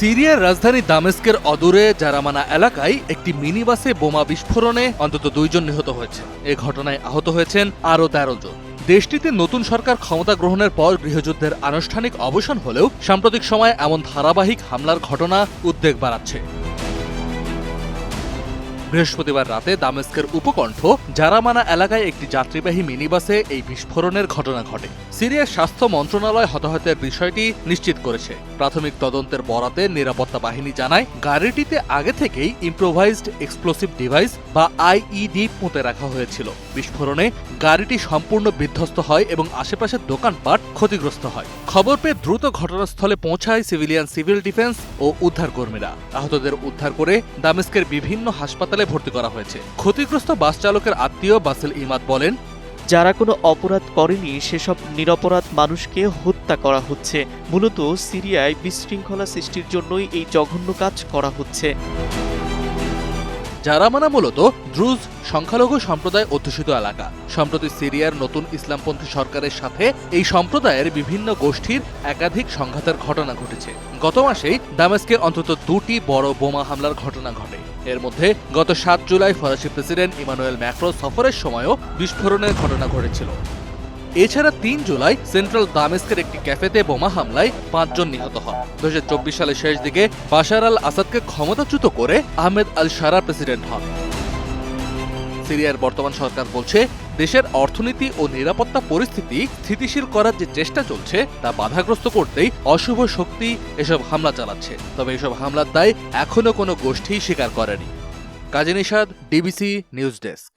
সিরিয়ার রাজধানী দামেস্কের অদূরে জারামানা এলাকায় একটি মিনি বাসে বোমা বিস্ফোরণে অন্তত 2 জন নিহত হয়েছে। এ ঘটনায় আহত হয়েছেন আরও 13 জন। দেশটিতে নতুন সরকার ক্ষমতা গ্রহণের পর গৃহযুদ্ধের আনুষ্ঠানিক অবসান হলেও সাম্প্রতিক সময়ে এমন ধারাবাহিক হামলার ঘটনা উদ্বেগ বাড়াচ্ছে। বৃহস্পতিবার রাতে দামেস্কের উপকণ্ঠ জারামানা এলাকায় একটি যাত্রীবাহী মিনিবাসে এই বিস্ফোরণের ঘটনা ঘটে। সিরিয়ার স্বাস্থ্য মন্ত্রণালয় হতাহতের বিষয়টি নিশ্চিত করেছে। প্রাথমিক তদন্তের বরাতে নিরাপত্তা বাহিনী জানায়, গাড়িটিতে আগে থেকেই ইম্প্রোভাইজড এক্সপ্লোসিভ ডিভাইস বা আইইডি পুঁতে রাখা হয়েছিল। বিস্ফোরণে গাড়িটি সম্পূর্ণ বিধ্বস্ত হয় এবং আশেপাশের দোকানপাট ক্ষতিগ্রস্ত হয়। খবর পেয়ে দ্রুত ঘটনাস্থলে পৌঁছায় সিভিল ডিফেন্স ও উদ্ধারকর্মীরা। আহতদের উদ্ধার করে দামেস্কের বিভিন্ন হাসপাতালে ভর্তি করা হয়েছে। ক্ষতিগ্রস্ত বাস চালকের আত্মীয় বাসেল ইমাদ বলেন, যারা কোনো অপরাধ করেনি সেসব নিরপরাধ মানুষকে হত্যা করা হচ্ছে। মূলত সিরিয়ায় বিশৃঙ্খলা সৃষ্টির জন্যই এই জঘন্য কাজ করা হচ্ছে। জারামানা মূলত দ্রুজ সংখ্যালঘু সম্প্রদায় অধ্যুষিত এলাকা। সম্প্রতি সিরিয়ার নতুন ইসলামপন্থী সরকারের সাথে এই সম্প্রদায়ের বিভিন্ন গোষ্ঠীর একাধিক সংঘাতের ঘটনা ঘটেছে। গত মাসেই দামেস্কে অন্তত 2টি বড় বোমা হামলার ঘটনা ঘটে। এর মধ্যে গত 7 জুলাই ফরাসি প্রেসিডেন্ট ইমানুয়েল ম্যাক্রো সফরের সময়ও বিস্ফোরণের ঘটনা ঘটেছিল। এছাড়া 3 জুলাই সেন্ট্রাল দামেস্কের একটি ক্যাফেতে বোমা হামলায় 5 জন নিহত হন। 2024 সালের শেষ দিকে বাশার আল আসাদকে ক্ষমতাচ্যুত করে আহমেদ আল শারা প্রেসিডেন্ট হন। সিরিয়ার বর্তমান সরকার বলছে, দেশের অর্থনীতি ও নিরাপত্তা পরিস্থিতি স্থিতিশীল করার যে চেষ্টা চলছে তা বাধাগ্রস্ত করতেই অশুভ শক্তি এসব হামলা চালাচ্ছে। তবে এসব হামলার দায় এখনো কোনো গোষ্ঠী স্বীকার করেনি। কাজী নিশাদ, ডিবিসি নিউজ ডেস্ক।